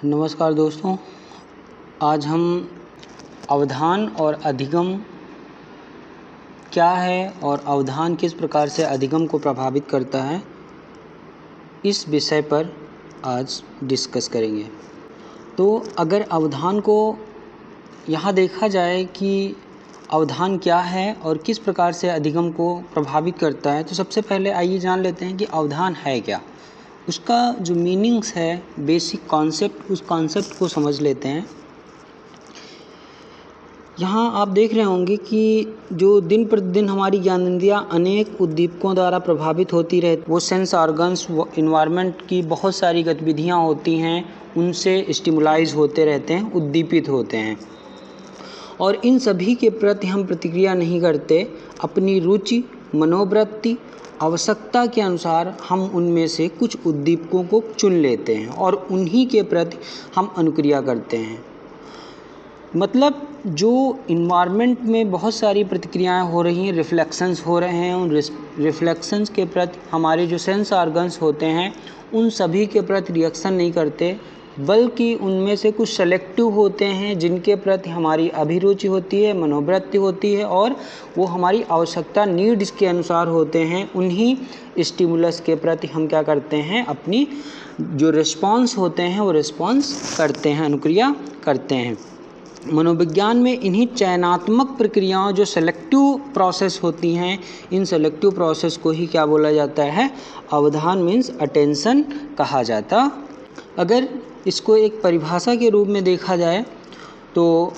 नमस्कार दोस्तों, आज हम अवधान और अधिगम क्या है और अवधान किस प्रकार से अधिगम को प्रभावित करता है, इस विषय पर आज डिस्कस करेंगे। तो अगर अवधान को यहाँ देखा जाए कि अवधान क्या है और किस प्रकार से अधिगम को प्रभावित करता है, तो सबसे पहले आइए जान लेते हैं कि अवधान है क्या। उसका जो मीनिंग्स है, बेसिक कॉन्सेप्ट, उस कॉन्सेप्ट को समझ लेते हैं। यहाँ आप देख रहे होंगे कि जो दिन प्रतिदिन हमारी ज्ञानेंद्रियाँ अनेक उद्दीपकों द्वारा प्रभावित होती रहती, वो सेंस ऑर्गन्स, वो इन्वायरमेंट की बहुत सारी गतिविधियाँ होती हैं, उनसे स्टिमुलाइज होते रहते हैं, उद्दीपित होते हैं, और इन सभी के प्रति हम प्रतिक्रिया नहीं करते। अपनी रुचि, मनोवृत्ति, आवश्यकता के अनुसार हम उनमें से कुछ उद्दीपकों को चुन लेते हैं और उन्हीं के प्रति हम अनुक्रिया करते हैं। मतलब जो इन्वायरमेंट में बहुत सारी प्रतिक्रियाएं हो रही हैं, रिफ्लेक्शंस हो रहे हैं, उन रिफ्लेक्शंस के प्रति हमारे जो सेंस ऑर्गन्स होते हैं उन सभी के प्रति रिएक्शन नहीं करते, बल्कि उनमें से कुछ सेलेक्टिव होते हैं जिनके प्रति हमारी अभिरुचि होती है, मनोवृत्ति होती है, और वो हमारी आवश्यकता, नीड्स के अनुसार होते हैं। उन्हीं स्टिमुलस के प्रति हम क्या करते हैं, अपनी जो रिस्पॉन्स होते हैं वो रिस्पॉन्स करते हैं, अनुक्रिया करते हैं। मनोविज्ञान में इन्हीं चयनात्मक प्रक्रियाओं, जो सेलेक्टिव प्रोसेस होती हैं, इन सेलेक्टिव प्रोसेस को ही क्या बोला जाता है, अवधान मीन्स अटेंशन कहा जाता। अगर इसको एक परिभाषा के रूप में देखा जाए तो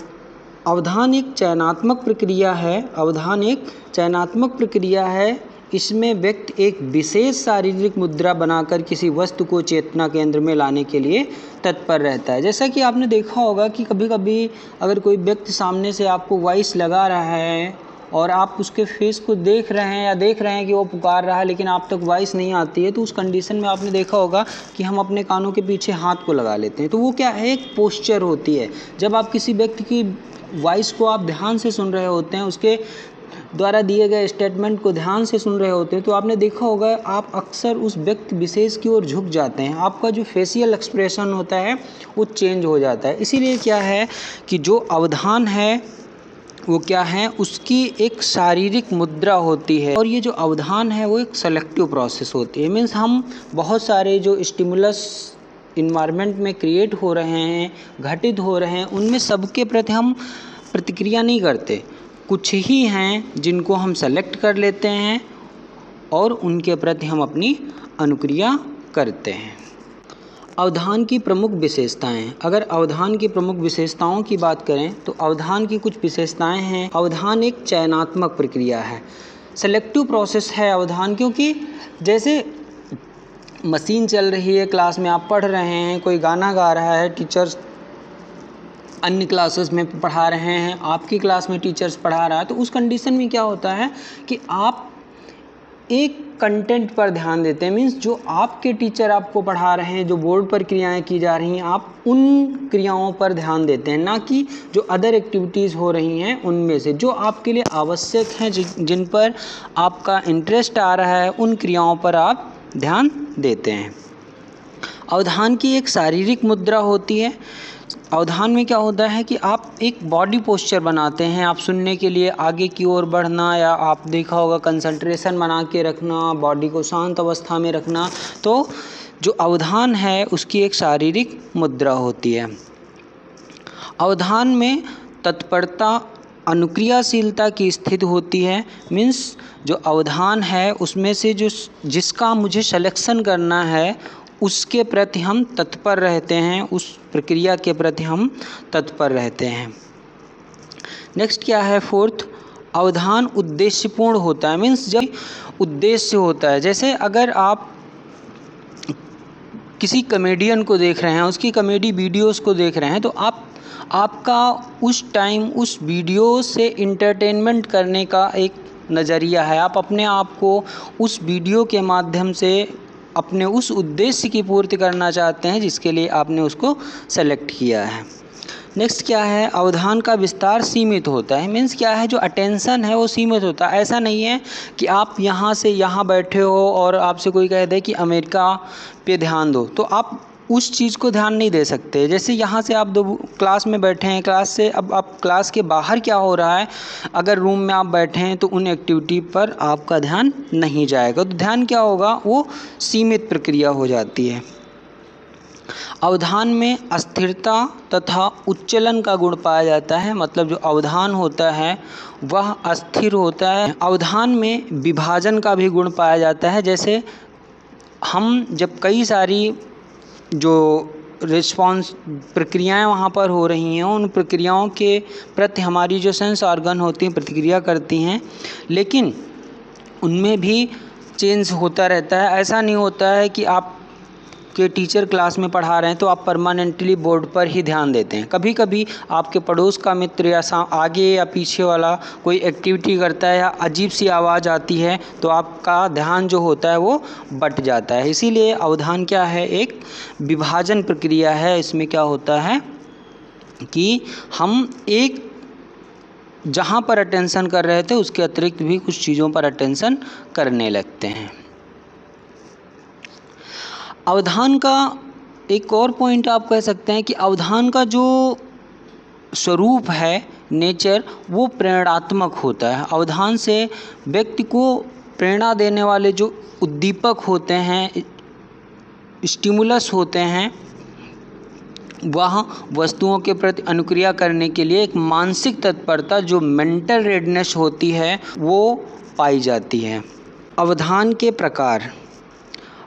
अवधान एक चयनात्मक प्रक्रिया है। अवधान एक चयनात्मक प्रक्रिया है। इसमें व्यक्ति एक विशेष शारीरिक मुद्रा बनाकर किसी वस्तु को चेतना केंद्र में लाने के लिए तत्पर रहता है। जैसा कि आपने देखा होगा कि कभी कभी अगर कोई व्यक्ति सामने से आपको वॉइस लगा रहा है और आप उसके फेस को देख रहे हैं या देख रहे हैं कि वो पुकार रहा है, लेकिन आप तक वॉइस नहीं आती है, तो उस कंडीशन में आपने देखा होगा कि हम अपने कानों के पीछे हाथ को लगा लेते हैं। तो वो क्या है, एक पोस्चर होती है। जब आप किसी व्यक्ति की वॉइस को आप ध्यान से सुन रहे होते हैं, उसके द्वारा दिए गए स्टेटमेंट को ध्यान से सुन रहे होते हैं, तो आपने देखा होगा आप अक्सर उस व्यक्ति विशेष की ओर झुक जाते हैं। आपका जो फेशियल एक्सप्रेशन होता है वो चेंज हो जाता है। इसीलिए क्या है कि जो अवधान है वो क्या है, उसकी एक शारीरिक मुद्रा होती है, और ये जो अवधान है वो एक सेलेक्टिव प्रोसेस होती है। मीन्स हम बहुत सारे जो स्टिमुलस इन्वायरमेंट में क्रिएट हो रहे हैं, घटित हो रहे हैं, उनमें सबके प्रति हम प्रतिक्रिया नहीं करते। कुछ ही हैं जिनको हम सेलेक्ट कर लेते हैं और उनके प्रति हम अपनी अनुक्रिया करते हैं। अवधान की प्रमुख विशेषताएं। अगर अवधान की प्रमुख विशेषताओं की बात करें तो अवधान की कुछ विशेषताएं हैं। अवधान एक चयनात्मक प्रक्रिया है, सेलेक्टिव प्रोसेस है अवधान, क्योंकि जैसे मशीन चल रही है, क्लास में आप पढ़ रहे हैं, कोई गाना गा रहा है, टीचर्स अन्य क्लासेस में पढ़ा रहे हैं, आपकी क्लास में टीचर्स पढ़ा रहा है, तो उस कंडीशन में क्या होता है कि आप एक कंटेंट पर ध्यान देते हैं। मीन्स जो आपके टीचर आपको पढ़ा रहे हैं, जो बोर्ड पर क्रियाएं की जा रही हैं, आप उन क्रियाओं पर ध्यान देते हैं, ना कि जो अदर एक्टिविटीज़ हो रही हैं उनमें से जो आपके लिए आवश्यक हैं, जिन पर आपका इंटरेस्ट आ रहा है, उन क्रियाओं पर आप ध्यान देते हैं। अवधान की एक शारीरिक मुद्रा होती है। अवधान में क्या होता है कि आप एक बॉडी पोस्चर बनाते हैं, आप सुनने के लिए आगे की ओर बढ़ना, या आप देखा होगा कंसंट्रेशन बना के रखना, बॉडी को शांत अवस्था में रखना। तो जो अवधान है उसकी एक शारीरिक मुद्रा होती है। अवधान में तत्परता, अनुक्रियाशीलता की स्थिति होती है। मीन्स जो अवधान है उसमें से जो जिसका मुझे सिलेक्शन करना है उसके प्रति हम तत्पर रहते हैं, उस प्रक्रिया के प्रति हम तत्पर रहते हैं। नेक्स्ट क्या है, फोर्थ, अवधान उद्देश्यपूर्ण होता है। मीन्स जब उद्देश्य होता है, जैसे अगर आप किसी कॉमेडियन को देख रहे हैं, उसकी कॉमेडी वीडियोस को देख रहे हैं, तो आपका उस टाइम उस वीडियो से इंटरटेनमेंट करने का एक नज़रिया है। आप अपने आप को उस वीडियो के माध्यम से अपने उस उद्देश्य की पूर्ति करना चाहते हैं जिसके लिए आपने उसको सेलेक्ट किया है। नेक्स्ट क्या है, अवधान का विस्तार सीमित होता है। मीन्स क्या है, जो अटेंशन है वो सीमित होता है। ऐसा नहीं है कि आप यहाँ से यहाँ बैठे हो और आपसे कोई कह दे कि अमेरिका पे ध्यान दो, तो आप उस चीज़ को ध्यान नहीं दे सकते। जैसे यहाँ से आप दो क्लास में बैठे हैं, क्लास से अब आप क्लास के बाहर क्या हो रहा है, अगर रूम में आप बैठे हैं तो उन एक्टिविटी पर आपका ध्यान नहीं जाएगा। तो ध्यान क्या होगा, वो सीमित प्रक्रिया हो जाती है। अवधान में अस्थिरता तथा उच्चलन का गुण पाया जाता है। मतलब जो अवधान होता है वह अस्थिर होता है। अवधान में विभाजन का भी गुण पाया जाता है। जैसे हम जब कई सारी जो रिस्पॉन्स प्रक्रियाएं वहाँ पर हो रही हैं, उन प्रक्रियाओं के प्रति हमारी जो सेंस ऑर्गन होती हैं प्रतिक्रिया करती हैं, लेकिन उनमें भी चेंज होता रहता है। ऐसा नहीं होता है कि आप के टीचर क्लास में पढ़ा रहे हैं तो आप परमानेंटली बोर्ड पर ही ध्यान देते हैं। कभी कभी आपके पड़ोस का मित्र या आगे या पीछे वाला कोई एक्टिविटी करता है या अजीब सी आवाज़ आती है तो आपका ध्यान जो होता है वो बट जाता है। इसीलिए अवधान क्या है, एक विभाजन प्रक्रिया है। इसमें क्या होता है कि हम एक जहाँ पर अटेंशन कर रहे थे उसके अतिरिक्त भी कुछ चीज़ों पर अटेंशन करने लगते हैं। अवधान का एक और पॉइंट आप कह सकते हैं कि अवधान का जो स्वरूप है, नेचर, वो प्रेरणात्मक होता है। अवधान से व्यक्ति को प्रेरणा देने वाले जो उद्दीपक होते हैं, स्टिमुलस होते हैं, वह वस्तुओं के प्रति अनुक्रिया करने के लिए एक मानसिक तत्परता जो मेंटल रेडनेस होती है वो पाई जाती है। अवधान के प्रकार,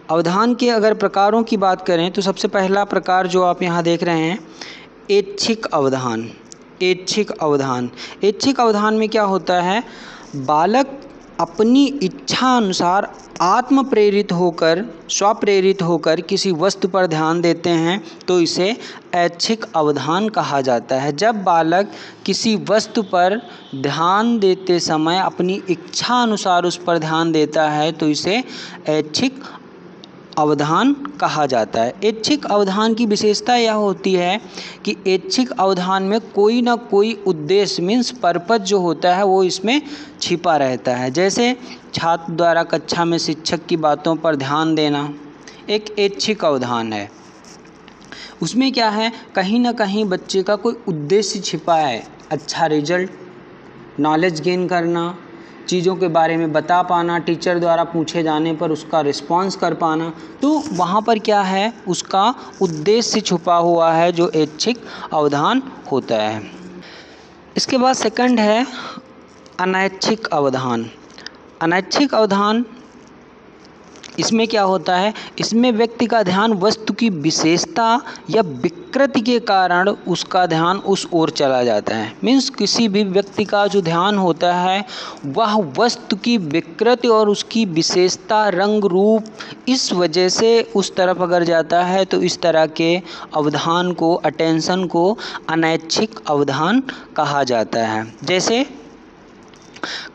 अवधान के अगर प्रकारों की बात करें तो सबसे पहला प्रकार जो आप यहाँ देख रहे हैं, ऐच्छिक अवधान। ऐच्छिक अवधान, ऐच्छिक अवधान में क्या होता है, बालक अपनी इच्छा अनुसार आत्म प्रेरित होकर, स्वप्रेरित होकर किसी वस्तु पर ध्यान देते हैं तो इसे ऐच्छिक अवधान कहा जाता है। जब बालक किसी वस्तु पर ध्यान देते समय अपनी इच्छा अनुसार उस पर ध्यान देता है तो इसे ऐच्छिक अवधान कहा जाता है। ऐच्छिक अवधान की विशेषता यह होती है कि ऐच्छिक अवधान में कोई ना कोई उद्देश्य मीन्स पर्पज जो होता है वो इसमें छिपा रहता है। जैसे छात्र द्वारा कक्षा में शिक्षक की बातों पर ध्यान देना एक ऐच्छिक अवधान है। उसमें क्या है, कहीं ना कहीं बच्चे का कोई उद्देश्य छिपा है, अच्छा रिजल्ट, नॉलेज गेन करना, चीज़ों के बारे में बता पाना, टीचर द्वारा पूछे जाने पर उसका रिस्पॉन्स कर पाना। तो वहाँ पर क्या है, उसका उद्देश्य छुपा हुआ है जो ऐच्छिक अवधान होता है। इसके बाद सेकंड है अनैच्छिक अवधान। अनैच्छिक अवधान, इसमें क्या होता है, इसमें व्यक्ति का ध्यान वस्तु की विशेषता या विकृति के कारण उसका ध्यान उस ओर चला जाता है। मीन्स किसी भी व्यक्ति का जो ध्यान होता है वह वस्तु की विकृति और उसकी विशेषता, रंग, रूप, इस वजह से उस तरफ अगर जाता है तो इस तरह के अवधान को, अटेंशन को अनैच्छिक अवधान कहा जाता है। जैसे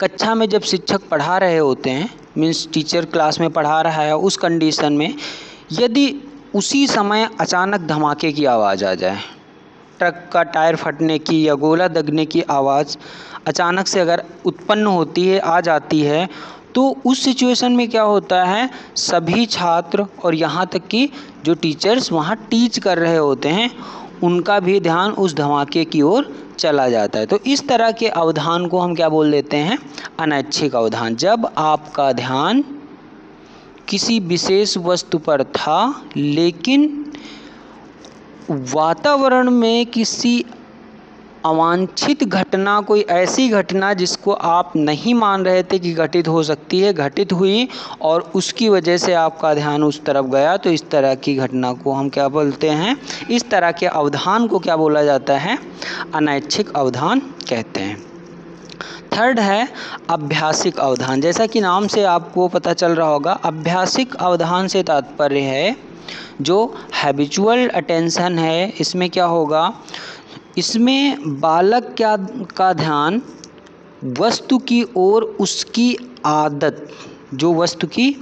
कक्षा में जब शिक्षक पढ़ा रहे होते हैं, मीन्स टीचर क्लास में पढ़ा रहा है, उस कंडीशन में यदि उसी समय अचानक धमाके की आवाज़ आ जाए, ट्रक का टायर फटने की या गोला दगने की आवाज़ अचानक से अगर उत्पन्न होती है, आ जाती है, तो उस सिचुएशन में क्या होता है, सभी छात्र और यहाँ तक कि जो टीचर्स वहाँ टीच कर रहे होते हैं उनका भी ध्यान उस धमाके की ओर चला जाता है। तो इस तरह के अवधान को हम क्या बोल देते हैं, अनैच्छिक अवधान। जब आपका ध्यान किसी विशेष वस्तु पर था लेकिन वातावरण में किसी अवांछित घटना, कोई ऐसी घटना जिसको आप नहीं मान रहे थे कि घटित हो सकती है, घटित हुई और उसकी वजह से आपका ध्यान उस तरफ गया, तो इस तरह की घटना को हम क्या बोलते हैं, इस तरह के अवधान को क्या बोला जाता है, अनैच्छिक अवधान कहते हैं। थर्ड है अभ्यासिक अवधान। जैसा कि नाम से आपको पता चल रहा होगा, अभ्यासिक अवधान से तात्पर्य है जो हैबिचुअल अटेंशन है। इसमें क्या होगा, इसमें बालक का ध्यान वस्तु की ओर उसकी आदत, जो वस्तु की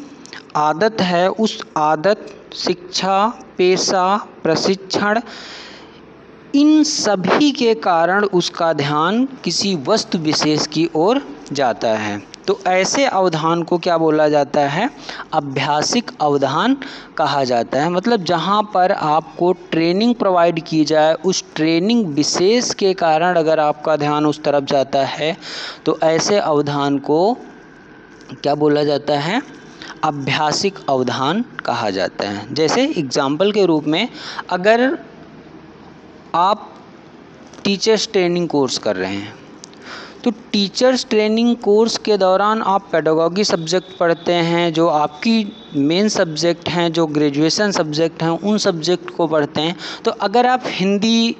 आदत है, उस आदत, शिक्षा, पेशा, प्रशिक्षण, इन सभी के कारण उसका ध्यान किसी वस्तु विशेष की ओर जाता है। तो ऐसे अवधान को क्या बोला जाता है? अभ्यासिक अवधान कहा जाता है। मतलब जहाँ पर आपको ट्रेनिंग प्रोवाइड की जाए, उस ट्रेनिंग विशेष के कारण अगर आपका ध्यान उस तरफ जाता है तो ऐसे अवधान को क्या बोला जाता है? अभ्यासिक अवधान कहा जाता है। जैसे एग्जाम्पल के रूप में, अगर आप टीचर्स ट्रेनिंग कोर्स कर रहे हैं तो टीचर्स ट्रेनिंग कोर्स के दौरान आप पेडागॉजी सब्जेक्ट पढ़ते हैं, जो आपकी मेन सब्जेक्ट हैं, जो ग्रेजुएशन सब्जेक्ट हैं, उन सब्जेक्ट को पढ़ते हैं। तो अगर आप हिंदी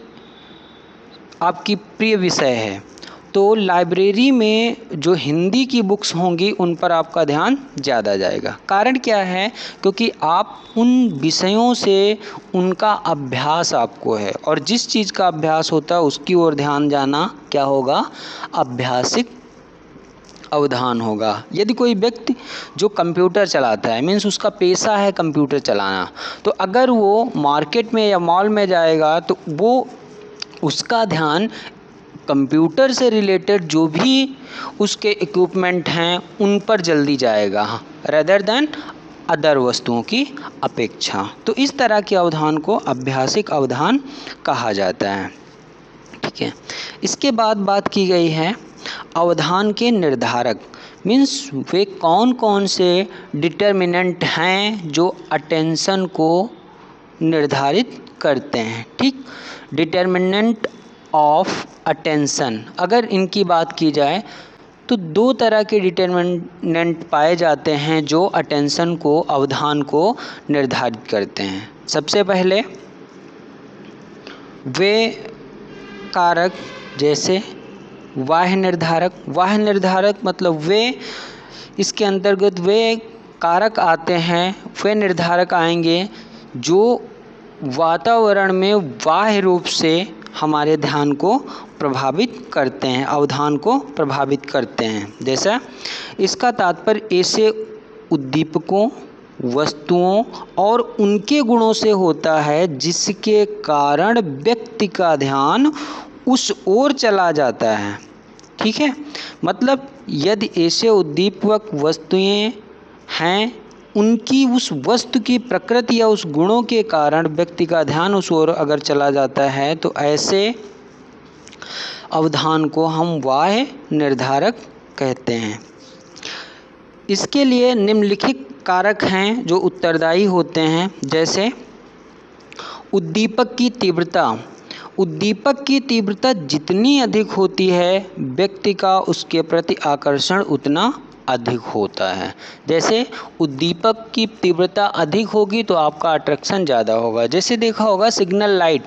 आपकी प्रिय विषय है तो लाइब्रेरी में जो हिंदी की बुक्स होंगी उन पर आपका ध्यान ज़्यादा जाएगा। कारण क्या है? क्योंकि आप उन विषयों से उनका अभ्यास आपको है, और जिस चीज़ का अभ्यास होता है उसकी ओर ध्यान जाना क्या होगा? अभ्यासिक अवधान होगा। यदि कोई व्यक्ति जो कंप्यूटर चलाता है, मीन्स उसका पेशा है कंप्यूटर चलाना, तो अगर वो मार्केट में या मॉल में जाएगा तो वो उसका ध्यान कंप्यूटर से रिलेटेड जो भी उसके इक्विपमेंट हैं उन पर जल्दी जाएगा, रेदर देन अदर वस्तुओं की अपेक्षा। तो इस तरह के अवधान को अभ्यासिक अवधान कहा जाता है। ठीक है। इसके बाद बात की गई है अवधान के निर्धारक, मीन्स वे कौन कौन से डिटर्मिनेंट हैं जो अटेंशन को निर्धारित करते हैं। ठीक, डिटर्मिनेंट ऑफ अटेंशन, अगर इनकी बात की जाए तो दो तरह के डिटर्मिनेंट पाए जाते हैं जो अटेंशन को, अवधान को निर्धारित करते हैं। सबसे पहले वे कारक जैसे बाह्य निर्धारक। बाह्य निर्धारक मतलब वे, इसके अंतर्गत वे कारक आते हैं, वे निर्धारक आएंगे जो वातावरण में बाह्य रूप से हमारे ध्यान को प्रभावित करते हैं, अवधान को प्रभावित करते हैं। जैसा इसका तात्पर्य ऐसे उद्दीपकों, वस्तुओं और उनके गुणों से होता है जिसके कारण व्यक्ति का ध्यान उस ओर चला जाता है। ठीक है, मतलब यदि ऐसे उद्दीपक वस्तुएं हैं, उनकी उस वस्तु की प्रकृति या उस गुणों के कारण व्यक्ति का ध्यान उस ओर अगर चला जाता है तो ऐसे अवधान को हम बाह्य निर्धारक कहते हैं। इसके लिए निम्नलिखित कारक हैं जो उत्तरदायी होते हैं। जैसे उद्दीपक की तीव्रता। उद्दीपक की तीव्रता जितनी अधिक होती है व्यक्ति का उसके प्रति आकर्षण उतना अधिक होता है। जैसे उद्दीपक की तीव्रता अधिक होगी तो आपका अट्रैक्शन ज़्यादा होगा। जैसे देखा होगा सिग्नल लाइट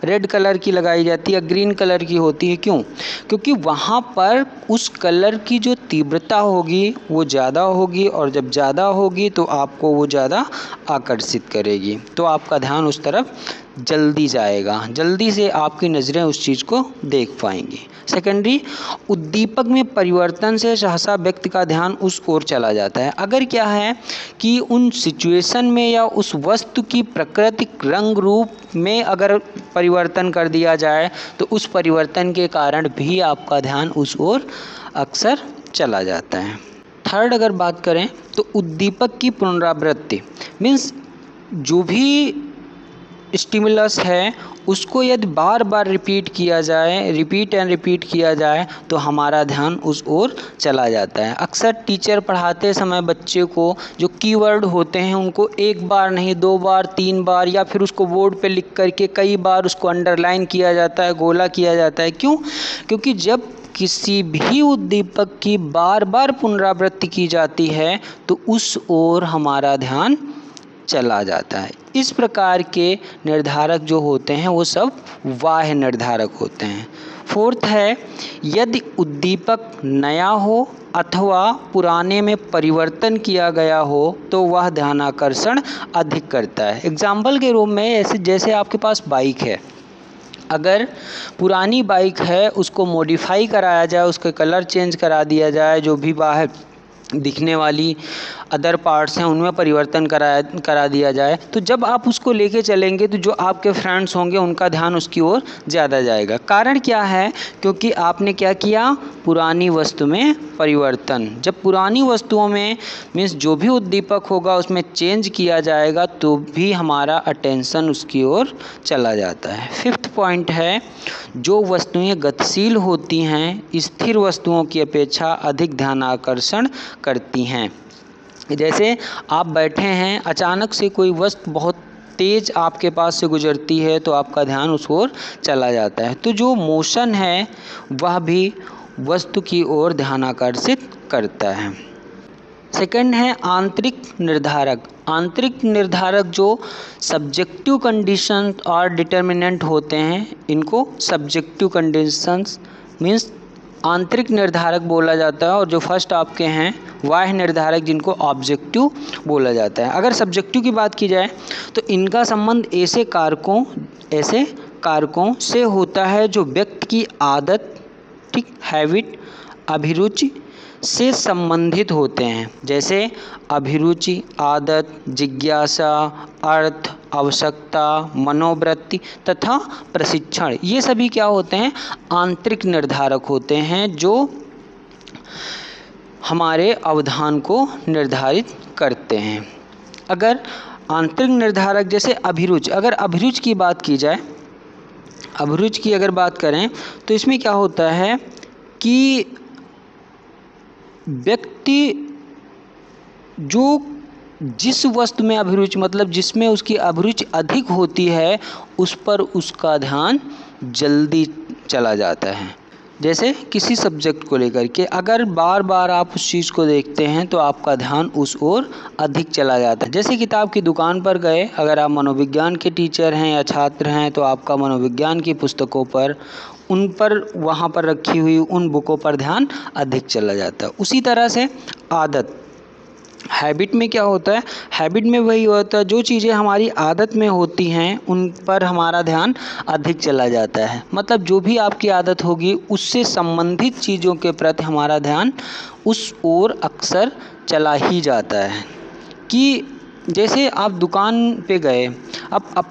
रेड कलर की लगाई जाती है, ग्रीन कलर की होती है, क्यों? क्योंकि वहाँ पर उस कलर की जो तीव्रता होगी वो ज़्यादा होगी, और जब ज़्यादा होगी तो आपको वो ज़्यादा आकर्षित करेगी, तो आपका ध्यान उस तरफ जल्दी जाएगा, जल्दी से आपकी नज़रें उस चीज़ को देख पाएंगी। सेकेंडरी, उद्दीपक में परिवर्तन से सहसा व्यक्ति का ध्यान उस ओर चला जाता है। अगर क्या है कि उन सिचुएशन में या उस वस्तु की प्राकृतिक रंग रूप में अगर परिवर्तन कर दिया जाए तो उस परिवर्तन के कारण भी आपका ध्यान उस ओर अक्सर चला जाता है। थर्ड, अगर बात करें तो उद्दीपक की पुनरावृत्ति, मीन्स जो भी स्टिमुलस है उसको यदि बार बार रिपीट किया जाए, रिपीट एंड रिपीट किया जाए तो हमारा ध्यान उस ओर चला जाता है। अक्सर टीचर पढ़ाते समय बच्चे को जो कीवर्ड होते हैं उनको एक बार नहीं 2 बार 3 बार या फिर उसको बोर्ड पे लिख करके कई बार उसको अंडरलाइन किया जाता है, गोला किया जाता है। क्यों? क्योंकि जब किसी भी उद्दीपक की बार बार पुनरावृत्ति की जाती है तो उस ओर हमारा ध्यान चला जाता है। इस प्रकार के निर्धारक जो होते हैं वो सब बाह्य निर्धारक होते हैं। फोर्थ है, यदि उद्दीपक नया हो अथवा पुराने में परिवर्तन किया गया हो तो वह ध्यानाकर्षण अधिक करता है। एग्जाम्पल के रूप में ऐसे जैसे आपके पास बाइक है, अगर पुरानी बाइक है उसको मॉडिफाई कराया जाए, उसका कलर चेंज करा दिया जाए, जो भी बाहर दिखने वाली अदर पार्ट्स हैं उनमें परिवर्तन करा दिया जाए, तो जब आप उसको लेके चलेंगे तो जो आपके फ्रेंड्स होंगे उनका ध्यान उसकी ओर ज़्यादा जाएगा। कारण क्या है? क्योंकि आपने क्या किया, पुरानी वस्तु में परिवर्तन। जब पुरानी वस्तुओं में मीन्स जो भी उद्दीपक होगा उसमें चेंज किया जाएगा तो भी हमारा अटेंशन उसकी ओर चला जाता है। 5th पॉइंट है, जो वस्तुएं गतिशील होती हैं स्थिर वस्तुओं की अपेक्षा अधिक ध्यान आकर्षण करती हैं। जैसे आप बैठे हैं, अचानक से कोई वस्तु बहुत तेज़ आपके पास से गुजरती है तो आपका ध्यान उस ओर चला जाता है। तो जो मोशन है वह भी वस्तु की ओर ध्यान आकर्षित करता है। सेकंड है आंतरिक निर्धारक। आंतरिक निर्धारक जो सब्जेक्टिव कंडीशन और डिटर्मिनेंट होते हैं, इनको सब्जेक्टिव कंडीशंस मीन्स आंतरिक निर्धारक बोला जाता है, और जो फर्स्ट आपके हैं बाह्य निर्धारक जिनको ऑब्जेक्टिव बोला जाता है। अगर सब्जेक्टिव की बात की जाए तो इनका संबंध ऐसे कारकों से होता है जो व्यक्ति की आदत, ठीक, हैबिट, अभिरुचि से संबंधित होते हैं। जैसे अभिरुचि, आदत, जिज्ञासा, अर्थ, आवश्यकता, मनोवृत्ति तथा प्रशिक्षण, ये सभी क्या होते हैं? आंतरिक निर्धारक होते हैं जो हमारे अवधान को निर्धारित करते हैं। अगर आंतरिक निर्धारक जैसे अभिरुचि, अगर अभिरुचि की बात की जाए, अभिरुचि की अगर बात करें तो इसमें क्या होता है कि व्यक्ति जो जिस वस्तु में अभिरुचि मतलब जिसमें उसकी अभिरुचि अधिक होती है उस पर उसका ध्यान जल्दी चला जाता है। जैसे किसी सब्जेक्ट को लेकर के अगर बार बार आप उस चीज़ को देखते हैं तो आपका ध्यान उस ओर अधिक चला जाता है। जैसे किताब की दुकान पर गए, अगर आप मनोविज्ञान के टीचर हैं या छात्र हैं तो आपका मनोविज्ञान की पुस्तकों पर, उन पर, वहाँ पर रखी हुई उन बुकों पर ध्यान अधिक चला जाता है। उसी तरह से आदत, हैबिट में क्या होता है? हैबिट में वही होता है जो चीज़ें हमारी आदत में होती हैं उन पर हमारा ध्यान अधिक चला जाता है। मतलब जो भी आपकी आदत होगी उससे संबंधित चीज़ों के प्रति हमारा ध्यान उस ओर अक्सर चला ही जाता है। कि जैसे आप दुकान पे गए, अब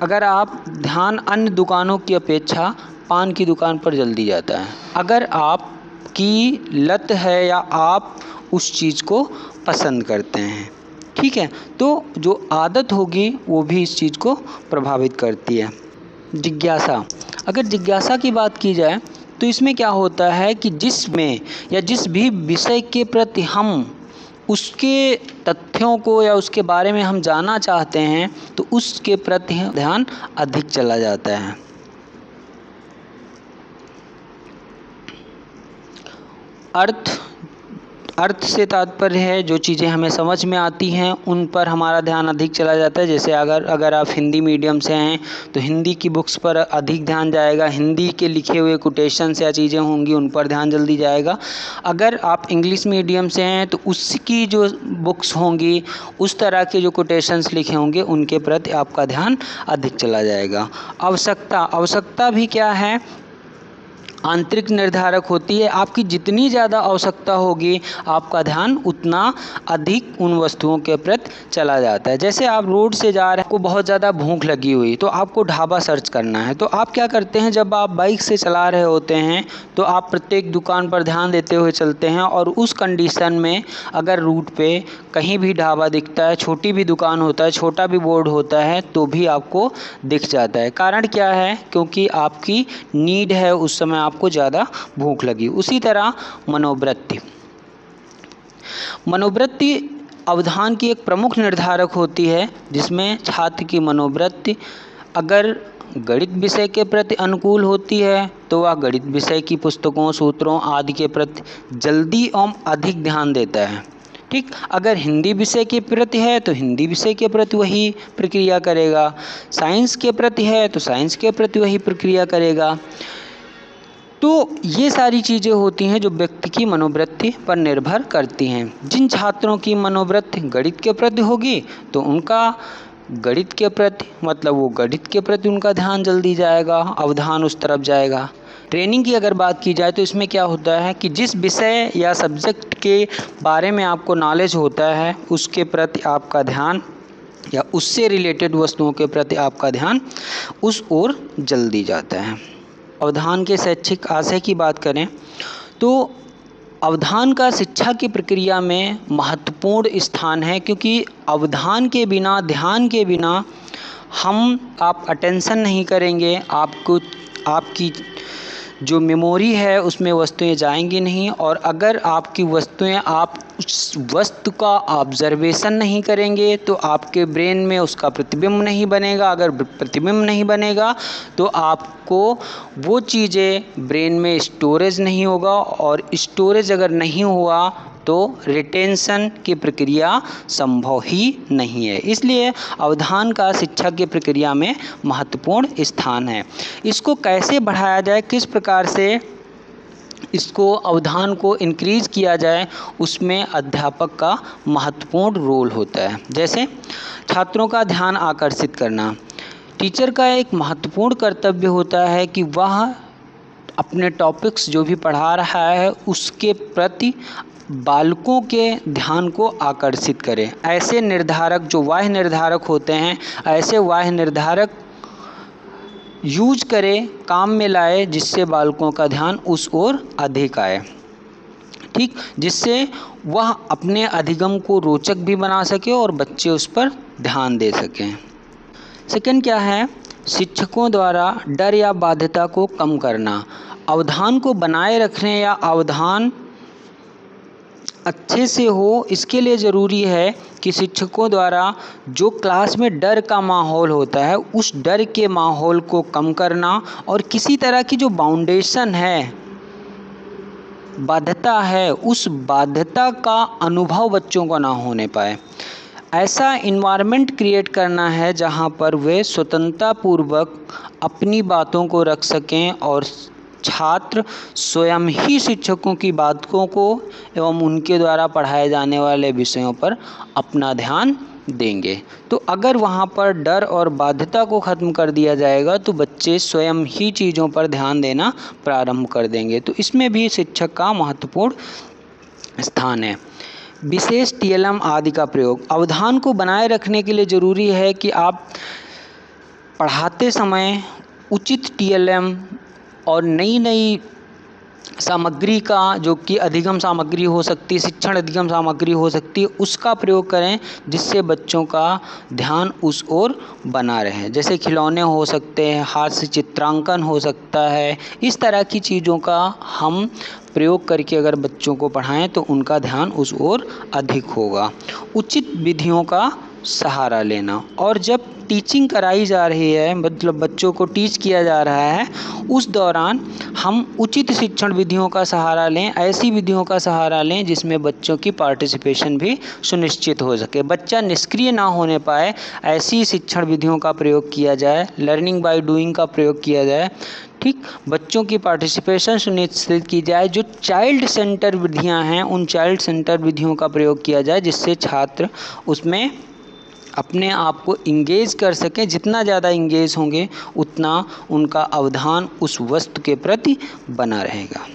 अगर आप ध्यान अन्य दुकानों की अपेक्षा पान की दुकान पर जल्दी जाता है। अगर आपकी लत है या आप उस चीज़ को पसंद करते हैं, ठीक है, तो जो आदत होगी वो भी इस चीज़ को प्रभावित करती है। जिज्ञासा, अगर जिज्ञासा की बात की जाए तो इसमें क्या होता है कि जिसमें या जिस भी विषय के प्रति हम उसके तथ्यों को या उसके बारे में हम जानना चाहते हैं तो उसके प्रति ध्यान अधिक चला जाता है। अर्थ से तात्पर्य है जो चीज़ें हमें समझ में आती हैं उन पर हमारा ध्यान अधिक चला जाता है। जैसे अगर आप हिंदी मीडियम से हैं तो हिंदी की बुक्स पर अधिक ध्यान जाएगा, हिंदी के लिखे हुए कोटेशंस या चीज़ें होंगी उन पर ध्यान जल्दी जाएगा। अगर आप इंग्लिश मीडियम से हैं तो उसकी जो बुक्स होंगी, उस तरह के जो कोटेशंस लिखे होंगे उनके प्रति आपका ध्यान अधिक चला जाएगा। आवश्यकता भी क्या है? आंतरिक निर्धारक होती है। आपकी जितनी ज़्यादा आवश्यकता होगी आपका ध्यान उतना अधिक उन वस्तुओं के प्रति चला जाता है। जैसे आप रोड से जा रहे हैं, आपको बहुत ज़्यादा भूख लगी हुई तो आपको ढाबा सर्च करना है, तो आप क्या करते हैं, जब आप बाइक से चला रहे होते हैं तो आप प्रत्येक दुकान पर ध्यान देते हुए चलते हैं। और उस कंडीशन में अगर रूट पे कहीं भी ढाबा दिखता है, छोटी भी दुकान होता है, छोटा भी बोर्ड होता है तो भी आपको दिख जाता है। कारण क्या है? क्योंकि आपकी नीड है, उस समय आपको ज़्यादा भूख लगी। उसी तरह मनोवृत्ति अवधान की एक प्रमुख निर्धारक होती है, जिसमें छात्र की मनोवृत्ति अगर गणित विषय के प्रति अनुकूल होती है तो वह गणित विषय की पुस्तकों, सूत्रों आदि के प्रति जल्दी एवं अधिक ध्यान देता है। ठीक, अगर हिंदी विषय के प्रति है तो हिंदी विषय के प्रति वही प्रक्रिया करेगा, साइंस के प्रति है तो साइंस के प्रति वही प्रक्रिया करेगा। तो ये सारी चीज़ें होती हैं जो व्यक्ति की मनोवृत्ति पर निर्भर करती हैं। जिन छात्रों की मनोवृत्ति गणित के प्रति होगी तो उनका गणित के प्रति मतलब वो गणित के प्रति उनका ध्यान जल्दी जाएगा, अवधान उस तरफ जाएगा। ट्रेनिंग की अगर बात की जाए तो इसमें क्या होता है कि जिस विषय या सब्जेक्ट के बारे में आपको नॉलेज होता है उसके प्रति आपका ध्यान या उससे रिलेटेड वस्तुओं के प्रति आपका ध्यान उस ओर जल्दी जाता है। अवधान के शैक्षिक आशय की बात करें तो अवधान का शिक्षा की प्रक्रिया में महत्वपूर्ण स्थान है, क्योंकि अवधान के बिना, ध्यान के बिना आप अटेंशन नहीं करेंगे, आपकी जो मेमोरी है उसमें वस्तुएं जाएंगी नहीं, और अगर आपकी वस्तुएं आप उस वस्तु का ऑब्जर्वेशन नहीं करेंगे तो आपके ब्रेन में उसका प्रतिबिंब नहीं बनेगा। अगर प्रतिबिंब नहीं बनेगा तो आपको वो चीज़ें ब्रेन में स्टोरेज नहीं होगा, और स्टोरेज अगर नहीं हुआ तो रिटेंशन की प्रक्रिया संभव ही नहीं है। इसलिए अवधान का शिक्षा की प्रक्रिया में महत्वपूर्ण स्थान है। इसको कैसे बढ़ाया जाए, किस प्रकार से इसको अवधान को इंक्रीज किया जाए, उसमें अध्यापक का महत्वपूर्ण रोल होता है। जैसे छात्रों का ध्यान आकर्षित करना, टीचर का एक महत्वपूर्ण कर्तव्य होता है कि वह अपने टॉपिक्स जो भी पढ़ा रहा है उसके प्रति बालकों के ध्यान को आकर्षित करें। ऐसे निर्धारक जो बाह्य निर्धारक होते हैं, ऐसे बाह्य निर्धारक यूज करें, काम में लाए, जिससे बालकों का ध्यान उस ओर अधिक आए, ठीक, जिससे वह अपने अधिगम को रोचक भी बना सके और बच्चे उस पर ध्यान दे सकें। सेकंड क्या है, शिक्षकों द्वारा डर या बाध्यता को कम करना। अवधान को बनाए रखने या अवधान अच्छे से हो, इसके लिए ज़रूरी है कि शिक्षकों द्वारा जो क्लास में डर का माहौल होता है उस डर के माहौल को कम करना, और किसी तरह की जो बाउंडेशन है, बाध्यता है, उस बाध्यता का अनुभव बच्चों को ना होने पाए। ऐसा इन्वायरमेंट क्रिएट करना है जहाँ पर वे स्वतंत्रतापूर्वक अपनी बातों को रख सकें और छात्र स्वयं ही शिक्षकों की बातों को एवं उनके द्वारा पढ़ाए जाने वाले विषयों पर अपना ध्यान देंगे। तो अगर वहाँ पर डर और बाध्यता को ख़त्म कर दिया जाएगा तो बच्चे स्वयं ही चीज़ों पर ध्यान देना प्रारंभ कर देंगे। तो इसमें भी शिक्षक का महत्वपूर्ण स्थान है। विशेष TLM आदि का प्रयोग, अवधान को बनाए रखने के लिए ज़रूरी है कि आप पढ़ाते समय उचित TLM और नई सामग्री का, जो कि अधिगम सामग्री हो सकती है, शिक्षण अधिगम सामग्री हो सकती है, उसका प्रयोग करें, जिससे बच्चों का ध्यान उस ओर बना रहे। जैसे खिलौने हो सकते हैं, हाथ से चित्रांकन हो सकता है, इस तरह की चीज़ों का हम प्रयोग करके अगर बच्चों को पढ़ाएं तो उनका ध्यान उस ओर अधिक होगा। उचित विधियों का सहारा लेना, और जब टीचिंग कराई जा रही है, मतलब बच्चों को टीच किया जा रहा है, उस दौरान हम उचित शिक्षण विधियों का सहारा लें। ऐसी विधियों का सहारा लें जिसमें बच्चों की पार्टिसिपेशन भी सुनिश्चित हो सके, बच्चा निष्क्रिय ना होने पाए, ऐसी शिक्षण विधियों का प्रयोग किया जाए, लर्निंग बाय डूइंग का प्रयोग किया जाए, ठीक, बच्चों की पार्टिसिपेशन सुनिश्चित की जाए। जो चाइल्ड सेंटर विधियां हैं, उन चाइल्ड सेंटर विधियों का प्रयोग किया जाए, जिससे छात्र उसमें अपने आप को इंगेज कर सकें। जितना ज़्यादा इंगेज होंगे उतना उनका अवधान उस वस्तु के प्रति बना रहेगा।